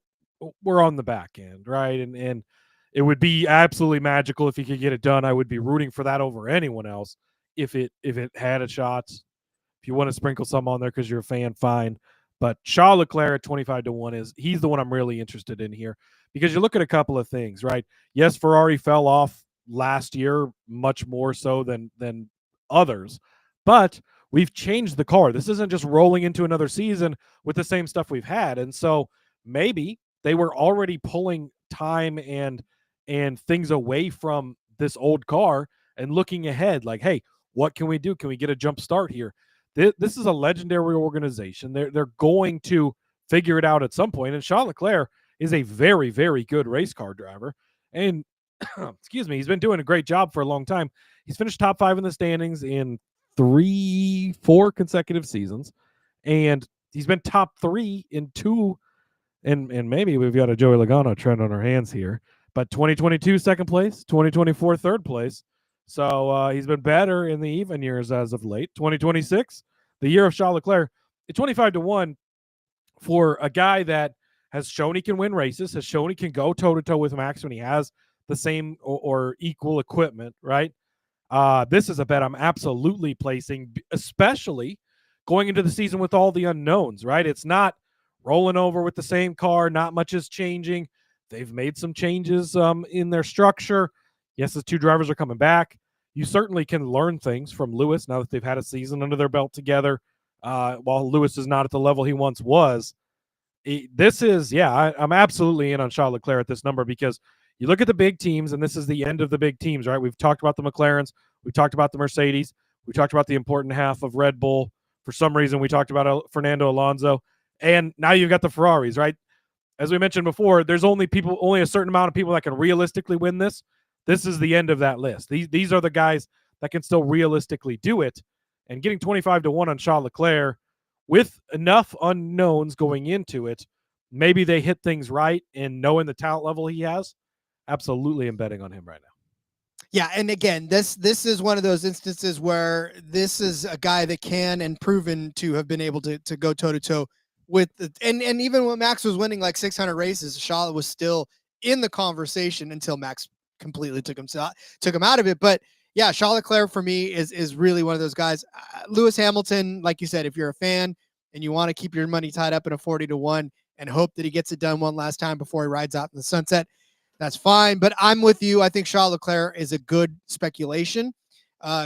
we're on the back end, right? And it would be absolutely magical if he could get it done. I would be rooting for that over anyone else if it had a shot. If you want to sprinkle some on there because you're a fan, fine. But Charles Leclerc at 25-1 he's the one I'm really interested in here, because you look at a couple of things, right? Yes, Ferrari fell off last year much more so than others, but we've changed the car. This isn't just rolling into another season with the same stuff we've had. And so maybe they were already pulling time and things away from this old car and looking ahead like, hey, what can we do? Can we get a jump start here? This is a legendary organization. They're going to figure it out at some point. And Charles Leclerc is a very, very good race car driver. And excuse me, he's been doing a great job for a long time. He's finished top 5 in the standings in 4 consecutive seasons. And he's been top 3 in 2. And maybe we've got a Joey Logano trend on our hands here. But 2022, second place. 2024, third place. So he's been better in the even years as of late. 2026, the year of Charles Leclerc, at 25-1 for a guy that has shown he can win races, has shown he can go toe-to-toe with Max when he has the same or equal equipment, right? This is a bet I'm absolutely placing, especially going into the season with all the unknowns, right? It's not rolling over with the same car. Not much is changing. They've made some changes in their structure. Yes, the 2 drivers are coming back. You certainly can learn things from Lewis now that they've had a season under their belt together, while Lewis is not at the level he once was. I'm absolutely in on Charles Leclerc at this number, because you look at the big teams, and this is the end of the big teams, right? We've talked about the McLarens. We talked about the Mercedes. We talked about the important half of Red Bull. For some reason, we talked about Fernando Alonso. And now you've got the Ferraris, right? As we mentioned before, there's only a certain amount of people that can realistically win this. This is the end of that list. These are the guys that can still realistically do it. And getting 25-1 on Charles Leclerc with enough unknowns going into it, maybe they hit things right, and knowing the talent level he has, absolutely am betting on him right now. Yeah, and again, this is one of those instances where this is a guy that can and proven to have been able to go toe-to-toe with and even when Max was winning like 600 races, Charles was still in the conversation until Max completely took him out of it. But yeah, Charles Leclerc for me is really one of those guys. Lewis Hamilton, like you said, if you're a fan and you want to keep your money tied up in a 40-1 and hope that he gets it done one last time before he rides out in the sunset, that's fine. But I'm with you. I think Charles Leclerc is a good speculation,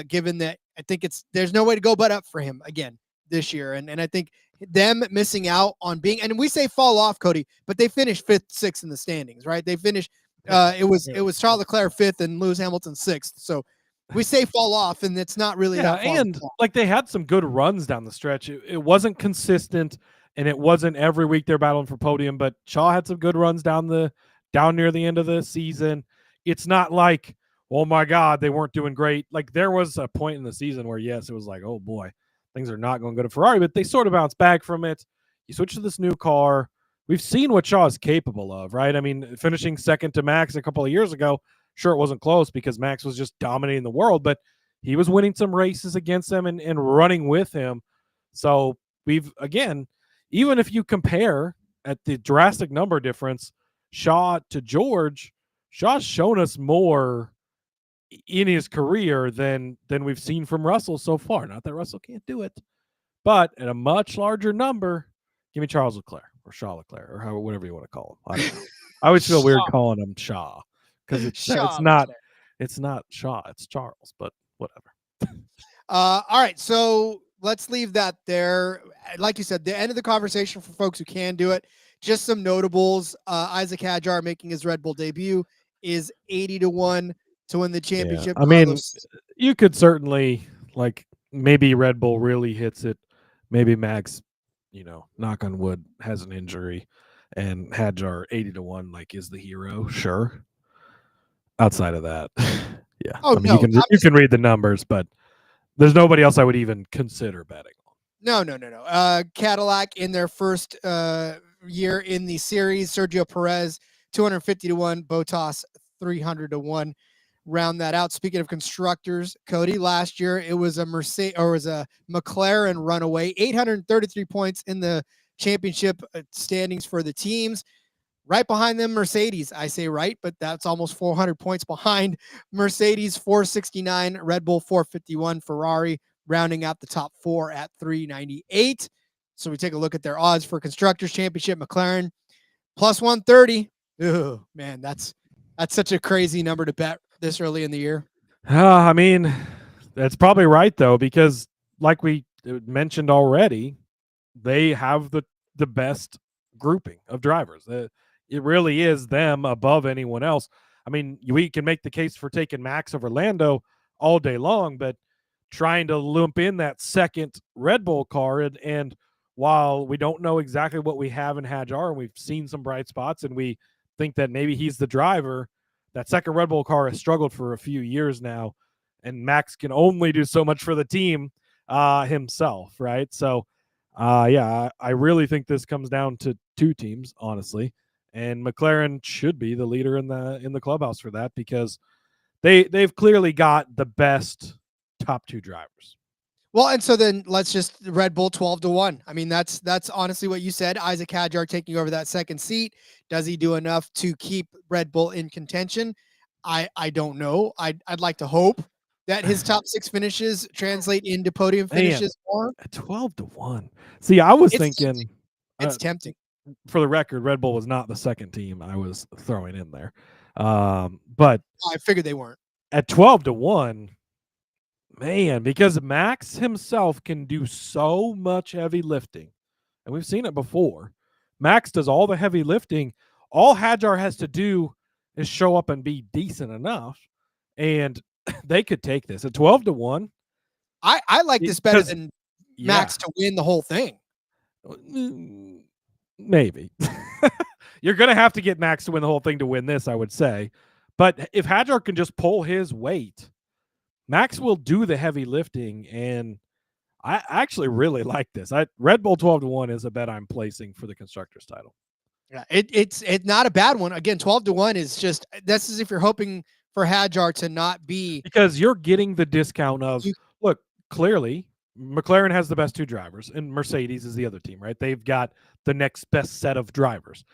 given that I think there's no way to go but up for him again this year. And I think them missing out on being, and we say fall off, Cody, but they finished 5th, 6th in the standings, right? They finished, it was Charles Leclerc 5th and Lewis Hamilton 6th. So we say fall off, and it's not really that far. And like they had some good runs down the stretch. It wasn't consistent, and it wasn't every week they're battling for podium, but Shaw had some good runs down near the end of the season. It's not like, oh my God, they weren't doing great. Like there was a point in the season where, yes, it was like, oh boy, things are not going good at Ferrari, but they sort of bounced back from it. You switch to this new car. We've seen what Shaw is capable of, right? I mean, finishing second to Max a couple of years ago, sure, it wasn't close because Max was just dominating the world, but he was winning some races against him and running with him. So we've, again, even if you compare at the drastic number difference, Shaw to George, Shaw's shown us more in his career than we've seen from Russell so far. Not that Russell can't do it, but at a much larger number, give me Charles Leclerc or Charles Leclerc or whatever you want to call him. I don't know. I always feel weird calling him Shaw because it's not Shaw, it's Charles, but whatever. All right, so let's leave that there. Like you said, the end of the conversation for folks who can do it. Just some notables. Isaac Hadjar making his Red Bull debut is 80-1 to win the championship. I mean, you could certainly, like, maybe Red Bull really hits it. Maybe Max, knock on wood, has an injury, and Hadjar 80-1, like, is the hero. Sure. Outside of that, yeah. Oh, no, you can read the numbers, but there's nobody else I would even consider betting on. No. Cadillac in their first year in the series, Sergio Perez 250-1, Bottas 300-1. Round that out. Speaking of constructors, Cody, last year it was a McLaren runaway, 833 points in the championship standings for the teams. Right behind them, Mercedes. I say right, but that's almost 400 points behind. Mercedes 469, Red Bull 451, Ferrari rounding out the top four at 398. So we take a look at their odds for Constructors Championship. McLaren plus 130. Oh man, that's such a crazy number to bet this early in the year. I mean, that's probably right though, because like we mentioned already, they have the best grouping of drivers. It really is them above anyone else. I mean, we can make the case for taking Max over Lando all day long, but trying to lump in that second Red Bull car, and while we don't know exactly what we have in Hadjar, and we've seen some bright spots, and we think that maybe he's the driver, that second Red Bull car has struggled for a few years now, and Max can only do so much for the team himself, right? So, I really think this comes down to two teams, honestly, and McLaren should be the leader in the clubhouse for that, because they've clearly got the best top two drivers. Well, and so then let's just Red Bull 12-1. I mean, that's honestly what you said. Isaac Hadjar taking over that second seat. Does he do enough to keep Red Bull in contention? I don't know. I'd like to hope that his top six finishes translate into podium finishes more. At 12-1. See, I was thinking it's tempting. For the record, Red Bull was not the second team I was throwing in there. But I figured they weren't. At 12-1, man, because Max himself can do so much heavy lifting, and we've seen it before. Max does all the heavy lifting. All Hadjar has to do is show up and be decent enough, and they could take this at 12-1. I like this better than Max to win the whole thing. Maybe. You're going to have to get Max to win the whole thing to win this, I would say. But if Hadjar can just pull his weight, Max will do the heavy lifting, and I actually really like this. Red Bull 12-1 is a bet I'm placing for the Constructors title. Yeah, it's not a bad one. Again, 12-1 is just, this is if you're hoping for Hadjar to not be, because you're getting the discount of look, clearly McLaren has the best two drivers, and Mercedes is the other team, right? They've got the next best set of drivers.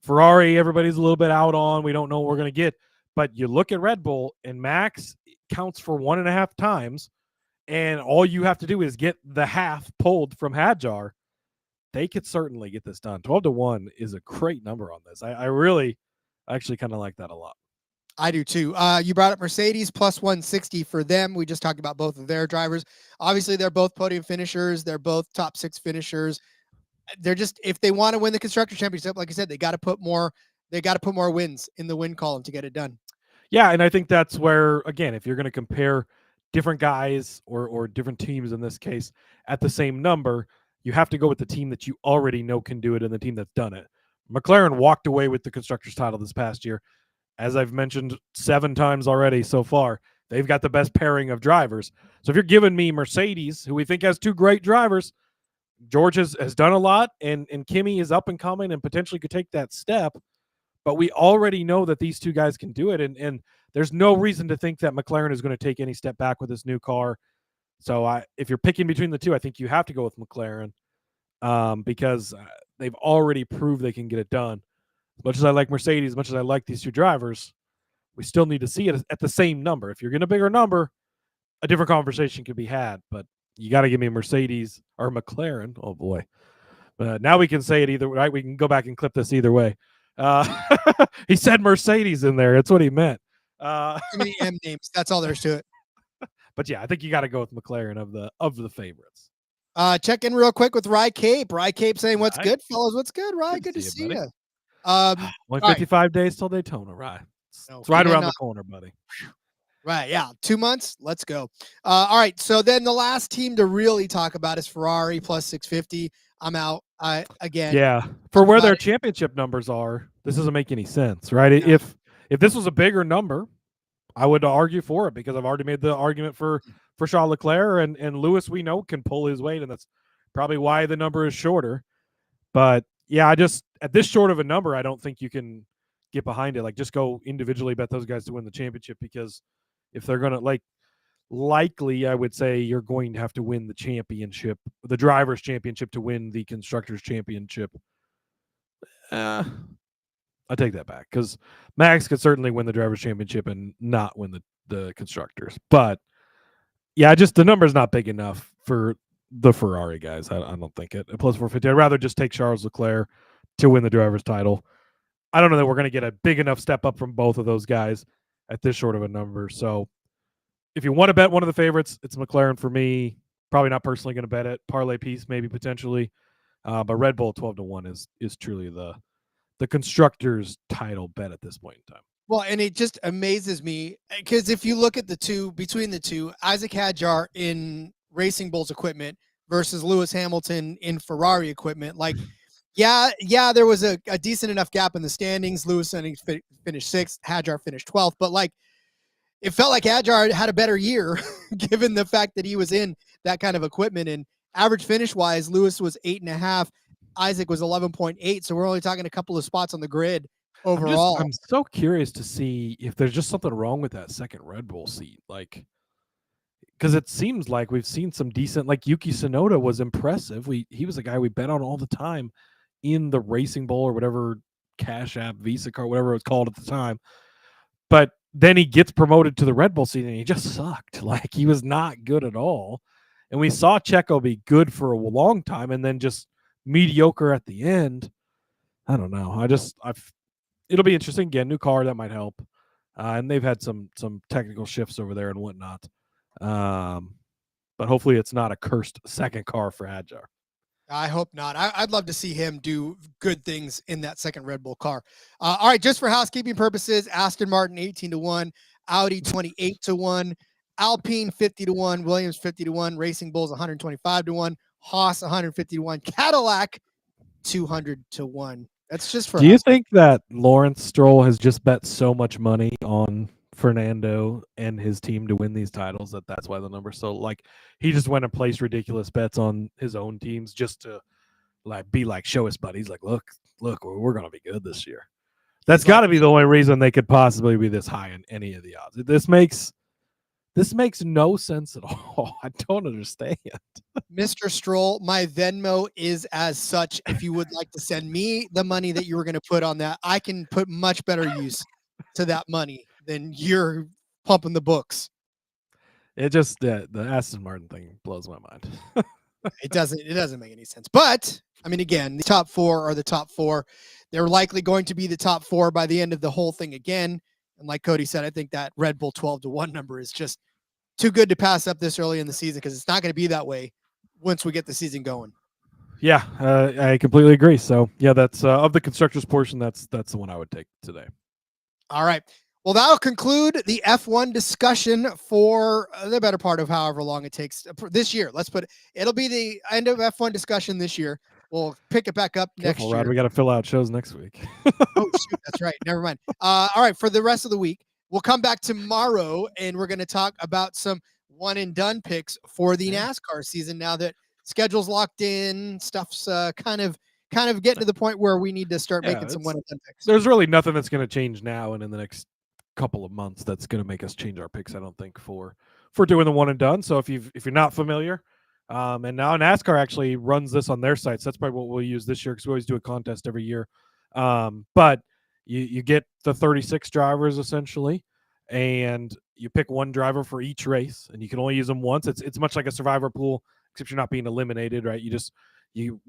Ferrari, everybody's a little bit out on. We don't know what we're going to get. But you look at Red Bull, and Max counts for 1.5 times, and all you have to do is get the half pulled from Hadjar. They could certainly get this done. 12-1 is a great number on this. I really actually kind of like that a lot. I do too. You brought up Mercedes plus 160 for them. We just talked about both of their drivers. Obviously, they're both podium finishers. They're both top six finishers. They're just, if they want to win the Constructor Championship, like I said, they got to put more wins in the win column to get it done. Yeah, and I think that's where, again, if you're going to compare different guys or different teams in this case at the same number, you have to go with the team that you already know can do it and the team that's done it. McLaren walked away with the Constructors title this past year. As I've mentioned 7 times already so far, they've got the best pairing of drivers. So if you're giving me Mercedes, who we think has 2 great drivers, George has done a lot, and Kimi is up and coming and potentially could take that step. But we already know that these 2 guys can do it, and there's no reason to think that McLaren is going to take any step back with this new car. So if you're picking between the 2, I think you have to go with McLaren because they've already proved they can get it done. As much as I like Mercedes, as much as I like these 2 drivers, we still need to see it at the same number. If you're getting a bigger number, a different conversation could be had, but you got to give me Mercedes or McLaren. Oh, boy. Now we can say it either way, right? We can go back and clip this either way. He said Mercedes in there. That's what he meant. Too many M names. That's all there is to it. But yeah, I think you got to go with McLaren of the favorites. Check in real quick with Rye Cape. Rye Cape saying, "What's Rye. good, fellas? What's good, Rye? Good Good to to see see you, you." buddy. Only All right. 55 days till Daytona, right? No, It's right we around did the corner, buddy. Right, yeah, 2 months. Let's go. All right, so then the last team to really talk about is Ferrari plus 650. I'm out. Again, Yeah, for where about their it. championship numbers are, this doesn't make any sense, right? No. If this was a bigger number, I would argue for it because I've already made the argument for Charles Leclerc and Lewis. We know can pull his weight, and that's probably why the number is shorter. But yeah, I just at this short of a number, I don't think you can get behind it. Like, just go individually bet those guys to win the championship because if they're gonna likely, I would say you're going to have to win the championship, the drivers' championship, to win the constructors' championship. I take that back because Max could certainly win the drivers' championship and not win the constructors. But yeah, just the number's not big enough for the Ferrari guys. I don't think it. Plus 450. I'd rather just take Charles Leclerc to win the drivers' title. I don't know that we're going to get a big enough step up from both of those guys at this short of a number. So if you want to bet one of the favorites, it's McLaren for me. Probably not personally going to bet it. Parlay piece, maybe potentially. But Red Bull 12-1 is truly the constructors' title bet at this point in time. Well, and it just amazes me because if you look at between the two, Isaac Hadjar in Racing Bulls equipment versus Lewis Hamilton in Ferrari equipment, like, yeah, there was a decent enough gap in the standings. Lewis finished 6th, Hadjar finished 12th, but like, it felt like Hadjar had a better year given the fact that he was in that kind of equipment. And average finish wise, Lewis was 8.5, Isaac was 11.8. So we're only talking a couple of spots on the grid overall. I'm so curious to see if there's just something wrong with that second Red Bull seat. Like, because it seems like we've seen some decent, like Yuki Tsunoda was impressive. He was a guy we bet on all the time in the Racing Bowl or whatever, Cash App, Visa card, whatever it was called at the time. But then he gets promoted to the Red Bull seat and he just sucked. Like, he was not good at all. And we saw Checo be good for a long time and then just mediocre at the end. I don't know. It'll be interesting. Again, new car, that might help. And they've had some technical shifts over there and whatnot. But hopefully it's not a cursed second car for Hadjar. I hope not. I'd love to see him do good things in that second Red Bull car. All right, just for housekeeping purposes, Aston Martin 18-1, Audi 28-1, Alpine 50-1, Williams 50-1, Racing Bulls 125-1, Haas 150-1, Cadillac 200-1. That's just for. Do you think that Lawrence Stroll has just bet so much money on Fernando and his team to win these titles that's why the number's so, like, he just went and placed ridiculous bets on his own teams just to show his buddies, like, look, we're going to be good this year. That's got to be the only reason they could possibly be this high in any of the odds. This makes no sense at all. I don't understand. Mr. Stroll, my Venmo is as such. If you would like to send me the money that you were going to put on that, I can put much better use to that money than you're pumping the books. It just the Aston Martin thing blows my mind. It doesn't make any sense. But I mean, again, the top four are the top four. They're likely going to be the top four by the end of the whole thing again. And like Cody said, I think that Red Bull 12-1 number is just too good to pass up this early in the season because it's not going to be that way once we get the season going. Yeah, I completely agree. So yeah, that's of the constructors portion. That's the one I would take today. All right. Well, that'll conclude the F1 discussion for the better part of however long it takes this year. It'll be the end of F1 discussion this year. We'll pick it back up next year. Rod, we got to fill out shows next week. Oh, shoot. That's right. Never mind. All right. For the rest of the week, we'll come back tomorrow and we're going to talk about some one and done picks for the NASCAR season. Now that schedule's locked in, stuff's kind of getting to the point where we need to start making some one and done picks. There's really nothing that's going to change now and in the next couple of months that's going to make us change our picks, I don't think, for doing the one and done. So if you're not familiar, and now NASCAR actually runs this on their sites. That's probably what we'll use this year because we always do a contest every year. But you get the 36 drivers essentially, and you pick one driver for each race, and you can only use them once. It's much like a survivor pool, except you're not being eliminated, right?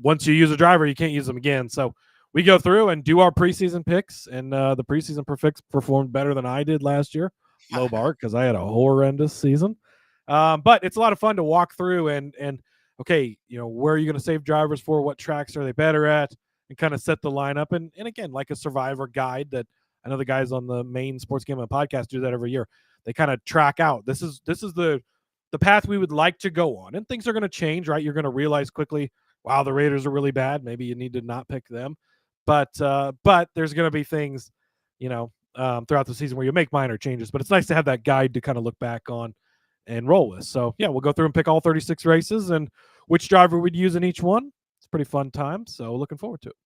Once you use a driver, you can't use them again. So we go through and do our preseason picks, and the preseason picks performed better than I did last year. Low bar because I had a horrendous season. But it's a lot of fun to walk through and okay, where are you going to save drivers for? What tracks are they better at? And kind of set the lineup. And again, like a survivor guide that I know the guys on the main Sports Gambling Podcast do that every year. They kind of track out. This is the path we would like to go on. And things are going to change, right? You're going to realize quickly, wow, the Raiders are really bad. Maybe you need to not pick them. But there's going to be things, throughout the season where you make minor changes. But it's nice to have that guide to kind of look back on and roll with. So, yeah, we'll go through and pick all 36 races and which driver we'd use in each one. It's a pretty fun time. So looking forward to it.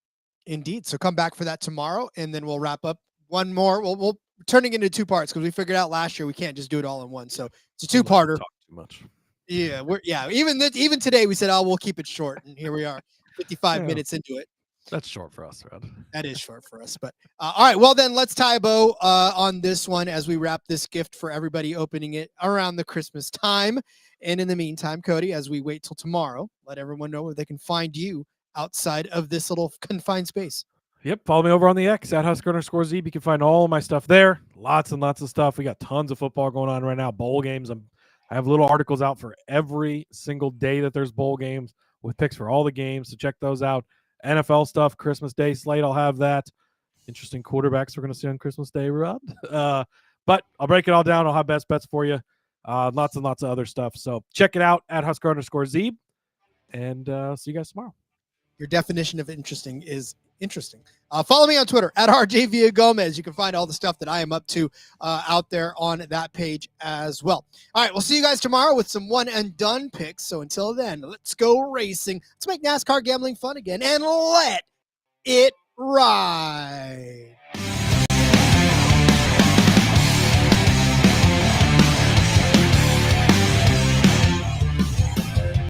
Indeed. So come back for that tomorrow, and then we'll wrap up one more. We'll turning into 2 parts because we figured out last year we can't just do it all in one. So it's a 2-parter. Talk too much. Yeah, even today we said, we'll keep it short, and here we are, 55 minutes into it. That's short for us, Red. That is short for us, but all right. Well, then let's tie a bow on this one as we wrap this gift for everybody opening it around the Christmas time. And in the meantime, Cody, as we wait till tomorrow, let everyone know where they can find you outside of this little confined space. Yep. Follow me over on the X at @Husker_Zeeb. You can find all my stuff there. Lots and lots of stuff. We got tons of football going on right now. Bowl games. I have little articles out for every single day that there's bowl games with picks for all the games. So check those out. NFL stuff, Christmas Day slate. I'll have that. Interesting quarterbacks we're going to see on Christmas Day, Rod. But I'll break it all down. I'll have best bets for you. Lots and lots of other stuff. So check it out at @Husker_Zeeb. And see you guys tomorrow. Your definition of interesting is interesting. Follow me on Twitter at RJ Villagomez. You can find all the stuff that I am up to out there on that page as well. All right, we'll see you guys tomorrow with some one and done picks. So until then, let's go racing. Let's make NASCAR gambling fun again and let it ride.